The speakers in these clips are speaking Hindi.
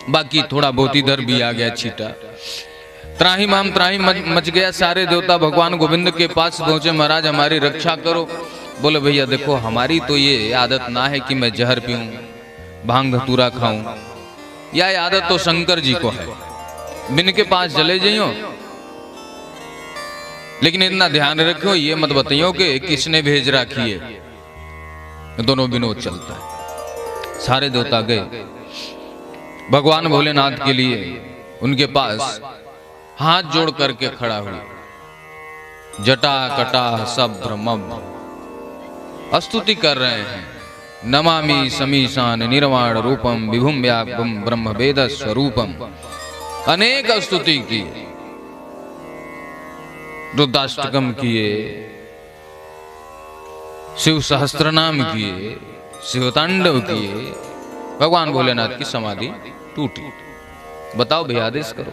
बाकी थोड़ा बहुत इधर भी आ गया छीटा। त्राही माम त्राही मच गया। सारे देवता भगवान गोविंद के पास पहुंचे, महाराज हमारी रक्षा करो। बोले भैया देखो, हमारी तो ये आदत ना है कि मैं जहर पीऊं, भांग धतूरा खाऊं, यह आदत तो शंकर जी को है। बिन के पास चले जाइयो, लेकिन इतना ध्यान रखो, ये मत बताइयो कि किसने भेज रखी है। दोनों विनोद चलता है। सारे देवता गए भगवान भोलेनाथ के लिए, उनके पास हाथ जोड़ करके खड़ा हुआ, जटा कटा सब ब्रह्म स्तुति कर रहे हैं। नमामि समीशान निर्वाण रूपम विभुम व्यापम ब्रह्म वेद स्वरूपम। अनेक स्तुति की, रुद्राष्टकम किए, शिव सहस्त्रनाम किए, शिवतांडव किए। भगवान भोलेनाथ की समाधि टूटी। बताओ भैया आदेश करो।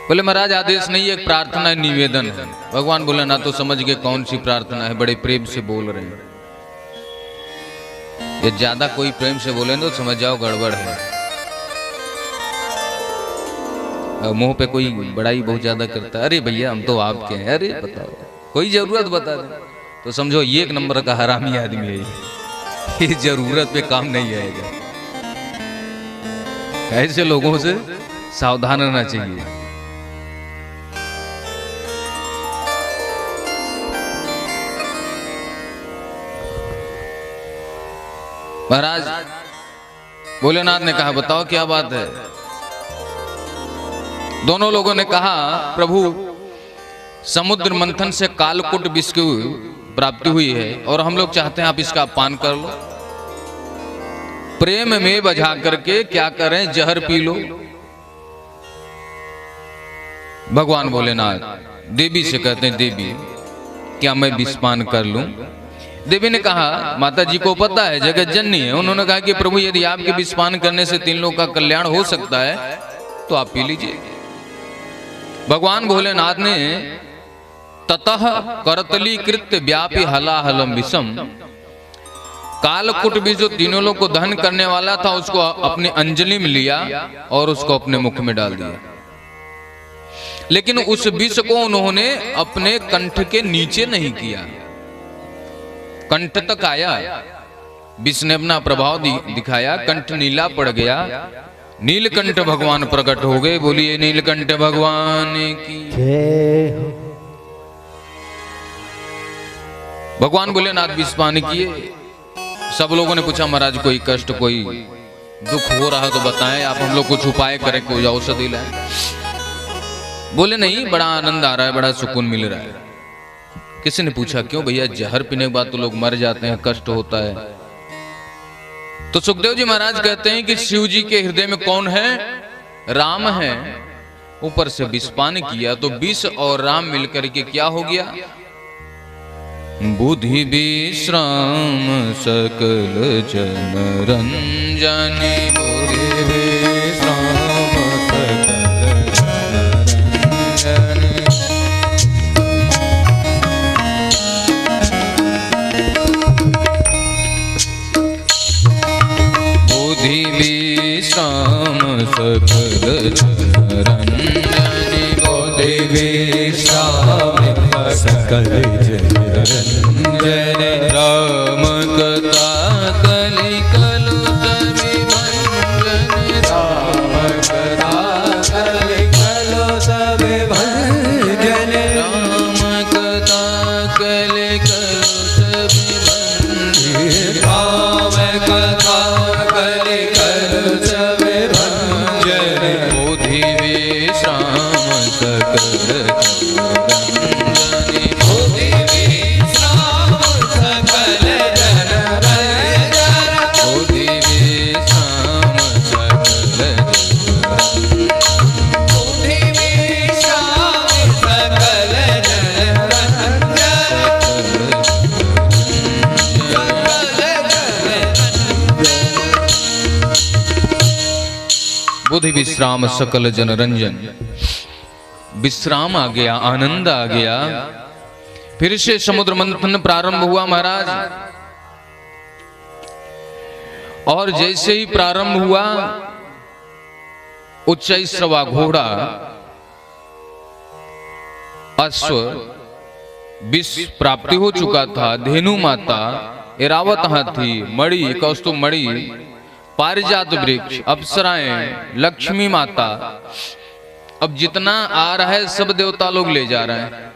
बोले महाराज आदेश नहीं, एक प्रार्थना निवेदन है। भगवान भोलेनाथ तो समझ गए कौन सी प्रार्थना है, बड़े प्रेम से बोल रहे हैं। ये ज्यादा कोई प्रेम से बोले तो समझ जाओ गड़बड़ है। मुंह पे कोई बड़ाई बहुत ज्यादा करता है, अरे भैया हम तो आपके हैं, अरे बताओ कोई जरूरत बता दे, तो समझो ये एक नंबर का हरामी आदमी है ये जरूरत पे काम नहीं आएगा। ऐसे लोगों से सावधान रहना चाहिए। महाराज भोलेनाथ ने कहा बताओ क्या बात है। दोनों लोगों ने कहा प्रभु समुद्र मंथन से कालकूट विष की प्राप्ति हुई है और हम लोग चाहते हैं आप इसका पान कर लो। प्रेम में बझा करके क्या करें, जहर पी लो। भगवान भोलेनाथ देवी से कहते हैं देवी क्या मैं विष पान कर लूं। देवी ने कहा माता जी को पता है, जगत जननी है। उन्होंने कहा कि प्रभु यदि आपके विष पान करने से 3 लोगों का कल्याण हो सकता है तो आप पी लीजिए। भगवान भोलेनाथ ने ततः करतली कृत्य व्यापी हलाहलम विषम, कालकूट भी जो 3 लोगों को दहन करने वाला था उसको अपनी अंजलि में लिया और उसको अपने मुख में डाल दिया। लेकिन उस विष को उन्होंने अपने कंठ के नीचे नहीं किया, कंठ तक आया। विष ने अपना प्रभाव दिखाया, कंठ नीला पड़ गया। नीलकंठ भगवान प्रकट हो गए। बोलिए नीलकंठ भगवान की जय हो। भगवान भोलेनाथ विष पान किए। सब लोगों ने पूछा महाराज कोई कष्ट कोई दुख हो रहा तो बताएं, आप हम लोग कुछ उपाय करें, कोई औषधि लाएं। बोले नहीं, बड़ा आनंद आ रहा है, बड़ा सुकून मिल रहा है। किसी ने पूछा क्यों भैया, जहर पीने के बाद तो लोग मर जाते हैं, कष्ट होता है। तो सुखदेव जी महाराज कहते हैं कि शिव जी के हृदय में कौन है, राम है। ऊपर से विष पान किया तो विष और राम मिलकर के क्या हो गया, बुद्धि विश्राम सकल जन रंजन। बुद्धि विश्राम सकल जन रंजन। बुद्धि विश्राम सकल जन रंजन। बुद्धि विश्राम सकल जन रंजन। राम कथा कलि कलु सभी भंजन। राम कथा कलि कलु सभी भंजन। राम कथा कलि कलु सभी भंजन। राम कथा कलि कलु सभी भंजन। बुद्धि विश्राम सकल बुद्धि विश्राम सकल जन रंजन। विश्राम आ गया, आनंद आ गया। फिर से समुद्र मंथन प्रारंभ हुआ महाराज। और जैसे ही प्रारंभ हुआ, उच्चैश्रवा घोड़ा, अश्व, विष प्राप्ति हो चुका था, धेनु माता, ऐरावत हाथी, मणि, कौस्तुभ मणि, पारिजात वृक्ष, अप्सराएं, लक्ष्मी माता, अब जितना आ रहा है सब देवता लोग ले जा रहे हैं।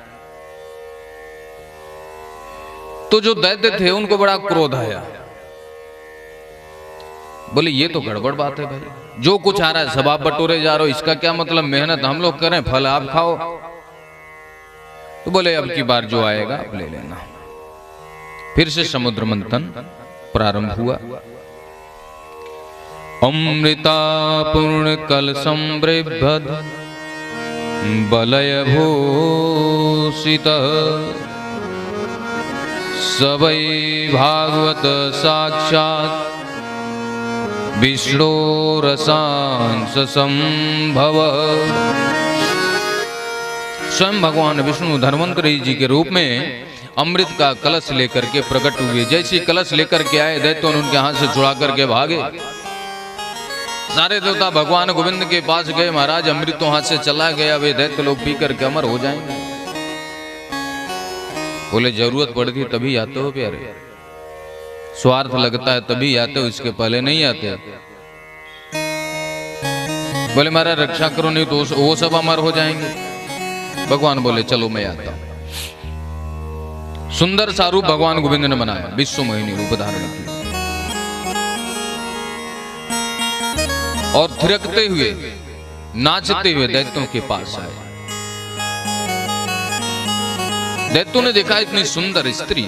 तो जो दैत्य थे उनको बड़ा क्रोध आया, बोले ये तो गड़बड़ बात है भाई, जो कुछ आ रहा है सब आप बटोरे जा रहे हो, इसका क्या मतलब? मेहनत हम लोग करें, फल आप खाओ। तो बोले अब की बार जो आएगा आप ले लेना। फिर से समुद्र मंथन प्रारंभ हुआ। अमृता पूर्ण कल संवृभद बलय भूषित सबै भागवत साक्षात विष्णु रसांस संभव। स्वयं भगवान विष्णु धन्वंतरि जी के रूप में अमृत का कलश लेकर के प्रकट हुए। जैसे कलश लेकर के आए, दैत्यों ने उनके हाथ से छुड़ा करके भागे। सारे देवता भगवान गोविंद के पास गए, महाराज अमृत तो हाथ से चला गया, वे दैत्य लोग पी करके अमर हो जाएंगे। बोले जरूरत पड़ती तभी आते हो प्यारे, स्वार्थ लगता है तभी आते हो, इसके पहले नहीं आते। बोले महाराज रक्षा करो, नहीं तो वो सब अमर हो जाएंगे। भगवान बोले चलो मैं आता हूं। सुंदर सा रूप भगवान गोविंद ने बनाया, विश्व मोहिनी रूप धारण किया और थिरकते हुए नाचते हुए दैत्यों के पास आए। दैत्यों ने देखा इतनी सुंदर स्त्री,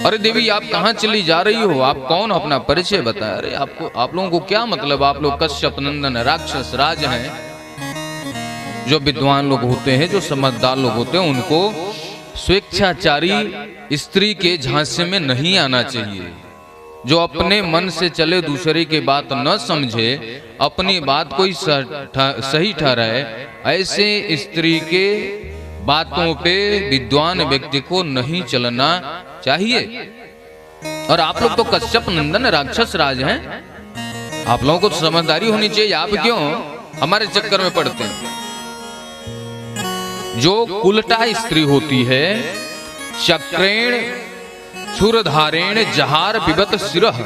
अरे देवी आप कहां चली जा रही हो, आप कौन, अपना परिचय बताया। अरे आपको, आप लोगों को क्या मतलब, आप लोग कश्यप नंदन राक्षस राज हैं। जो विद्वान लोग होते हैं, जो समझदार लोग होते हैं, उनको स्वेच्छाचारी स्त्री के झांसे में नहीं आना चाहिए। जो अपने मन से चले, दूसरे की बात न समझे, अपनी बात को सही ठहराए, ऐसे स्त्री के बातों पे विद्वान व्यक्ति को नहीं चलना चाहिए। और आप लोग तो कश्यप नंदन राक्षस राज हैं, आप लोगों को तो समझदारी होनी चाहिए। आप क्यों हमारे चक्कर में पड़ते हैं? जो उल्टा स्त्री होती है, चक्रेण क्षुरधारेण जहार पिबत सिरह,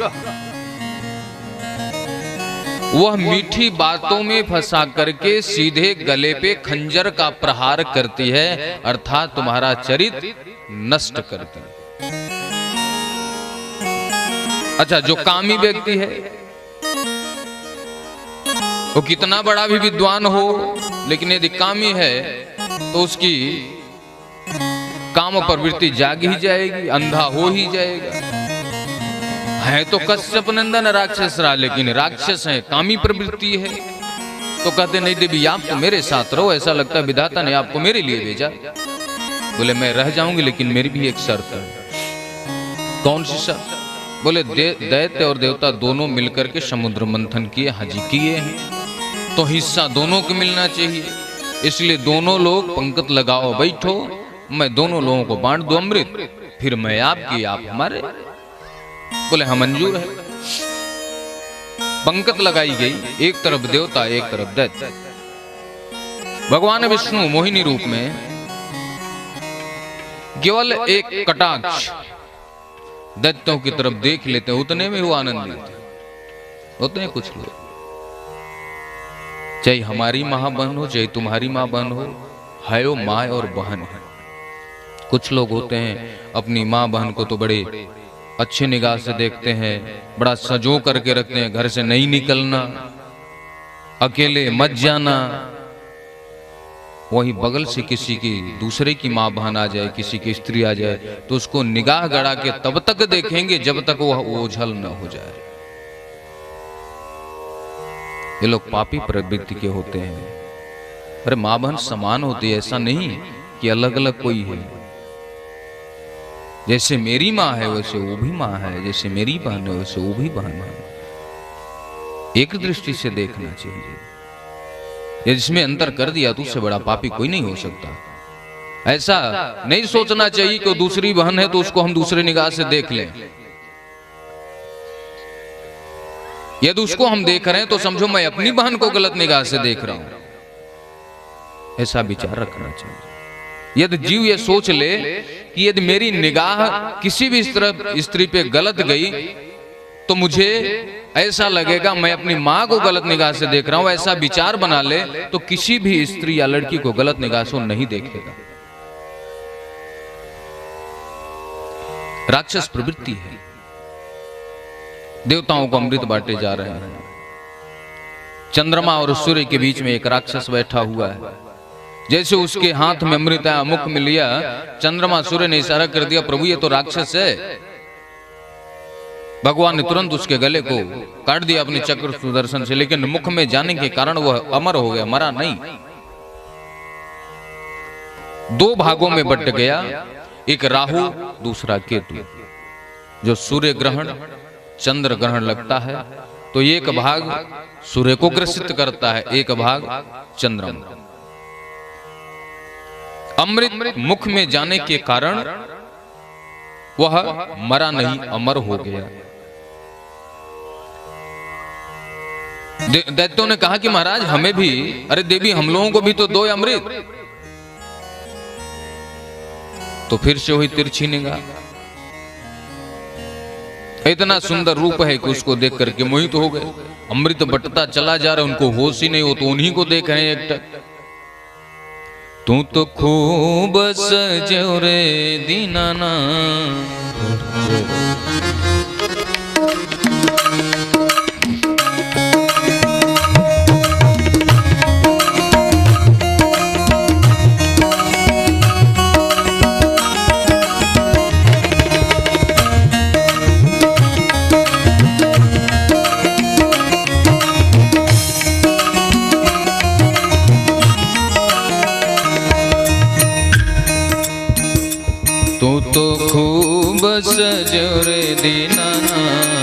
वह मीठी बातों में फंसा करके सीधे गले पे खंजर का प्रहार करती है, अर्थात तुम्हारा चरित्र नष्ट करती है। अच्छा, जो कामी व्यक्ति है, वो कितना बड़ा भी विद्वान हो, लेकिन यदि कामी है तो उसकी काम प्रवृत्ति जाग ही जाएगी, अंधा हो ही जाएगा। है तो कश्यप नंदन राक्षस रहा, लेकिन राक्षस है, कामी प्रवृत्ति है। तो कहते नहीं देवी आप तो मेरे साथ रहो, ऐसा लगता है विधाता ने आपको मेरे लिए भेजा। बोले मैं रह जाऊंगी, लेकिन मेरी भी एक शर्त है। कौन सी शर्त? बोले दैत्य और देवता दोनों मिलकर के समुद्र मंथन किए, हाजी किए हैं, तो हिस्सा दोनों को मिलना चाहिए। इसलिए दोनों लोग पंक्ति लगाओ, बैठो, मैं दोनों लोगों को बांट दूं अमृत, फिर मैं आपकी, आप हमारे। बोले हाँ मंजूर है। पंक्ति लगाई गई, एक तरफ देवता एक तरफ दैत्य। भगवान विष्णु मोहिनी रूप में केवल एक कटाक्ष दैत्यों की तरफ देख लेते हैं, उतने में वो आनंदित होते हैं। कुछ लोग, चाहे हमारी मां बहन हो, चाहे तुम्हारी मां बहन हो, है वो माँ और बहन है। कुछ लोग होते हैं अपनी माँ बहन को तो बड़े अच्छे निगाह से देखते हैं, बड़ा सजो करके रखते हैं, घर से नहीं निकलना, अकेले मत जाना। वही बगल से किसी की, दूसरे की माँ बहन आ जाए, किसी की स्त्री आ जाए, तो उसको निगाह गड़ा के तब तक देखेंगे जब तक वो ओझल न हो जाए। ये लोग पापी प्रवृत्ति के होते हैं। अरे माँ बहन समान होती है, ऐसा नहीं कि अलग अलग कोई है। जैसे मेरी माँ है वैसे वो भी माँ है, जैसे मेरी बहन है वैसे वो भी बहन है। एक दृष्टि से देखना चाहिए। ये जिसमें अंतर कर दिया तो उससे बड़ा पापी कोई नहीं हो सकता। ऐसा नहीं सोचना चाहिए कि दूसरी बहन है तो उसको हम दूसरे निगाह से देख लें। यदि उसको हम देख रहे हैं तो समझो मैं अपनी बहन को गलत निगाह से देख रहा हूं। ऐसा विचार रखना चाहिए। यदि जीव ये सोच ले कि यदि मेरी निगाह किसी भी स्त्री पे गलत गई तो मुझे ऐसा लगेगा मैं अपनी मां को गलत निगाह से देख रहा हूं, ऐसा विचार बना ले तो किसी भी स्त्री या लड़की को गलत निगाह से नहीं देखेगा। राक्षस प्रवृत्ति है। देवताओं को अमृत बांटे जा रहे हैं, चंद्रमा और सूर्य के बीच में एक राक्षस बैठा हुआ है। जैसे उसके हाथ में अमृत आया, मुख में लिया, चंद्रमा सूर्य ने इशारा कर दिया प्रभु ये तो राक्षस है। भगवान ने तुरंत उसके गले को काट दिया अपने चक्र सुदर्शन से, लेकिन मुख में जाने के कारण वह अमर हो गया, मरा नहीं। दो भागों में बट गया, एक राहु दूसरा केतु। जो सूर्य ग्रहण चंद्र ग्रहण लगता है तो एक भाग सूर्य को ग्रसित करता है, एक भाग चंद्रमा। अमृत मुख में जाने के कारण वह मरा नहीं, अमर हो गया। दैत्यों ने कहा कि महाराज हमें भी, अरे देवी हम लोगों को भी तो दो अमृत। तो फिर से वही तिरछी निगाह। इतना सुंदर रूप है कि उसको देख करके मोहित हो गए। अमृत बटता चला जा रहा, उनको होश ही नहीं हो, तो उन्हीं को देख रहे हैं एकटक। तू तो खूब सजो रे दीनाना, तू तो खूब सजो रे दीनाना।